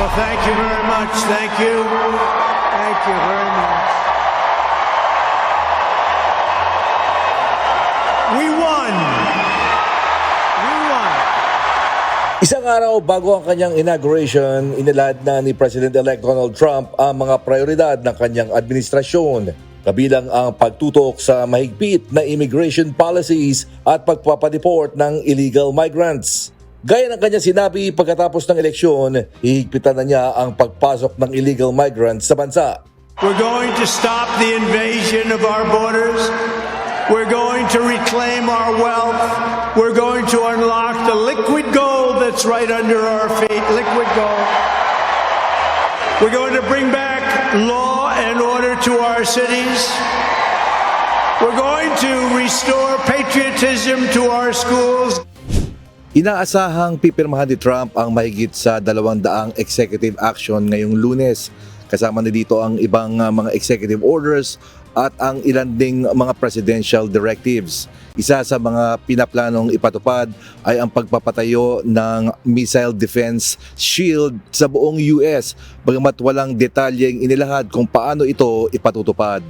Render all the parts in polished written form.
Well, thank you very much. Thank you. Thank you very much. We won. We won. Isang araw bago ang kanyang inauguration, inilahad na ni President-elect Donald Trump ang mga prioridad ng kanyang administrasyon, kabilang ang pagtutok sa mahigpit na immigration policies at pagpapadeport ng illegal migrants. Gaya ng kanyang sinabi pagkatapos ng eleksyon, hihigpitan na niya ang pagpasok ng illegal migrants sa bansa. We're going to stop the invasion of our borders. We're going to reclaim our wealth. We're going to unlock the liquid gold that's right under our feet. Liquid gold. We're going to bring back law and order to our cities. We're going to restore patriotism to our schools. Inaasahang pipirmahan ni Trump ang mahigit sa 200 executive action ngayong Lunes. Kasama na dito ang ibang mga executive orders at ang ilan ding mga presidential directives. Isa sa mga pinaplanong ipatupad ay ang pagpapatayo ng missile defense shield sa buong US, bagamat walang detalyeng inilahad kung paano ito ipatutupad.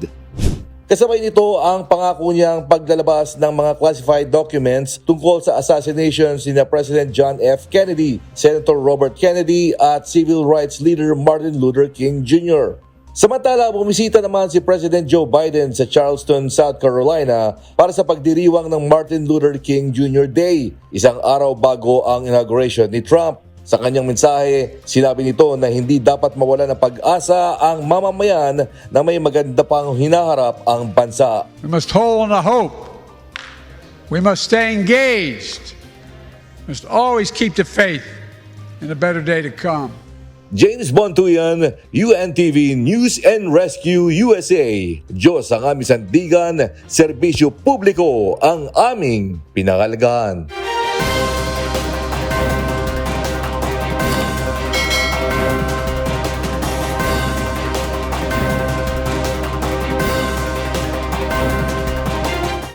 Kasabay nito ang pangako niyang paglalabas ng mga classified documents tungkol sa assassinations ni President John F. Kennedy, Senator Robert Kennedy at civil rights leader Martin Luther King Jr. Samantala, bumisita naman si President Joe Biden sa Charleston, South Carolina para sa pagdiriwang ng Martin Luther King Jr. Day, isang araw bago ang inauguration ni Trump. Sa kanyang mensahe, sinabi nito na hindi dapat mawala ng pag-asa ang mamamayan na may maganda pang hinaharap ang bansa. We must hold on to hope. We must stay engaged. We must always keep the faith in a better day to come. James Bontuyan, UNTV News and Rescue USA. Diyos ang aming sandigan, serbisyo publiko ang aming pinangalagaan.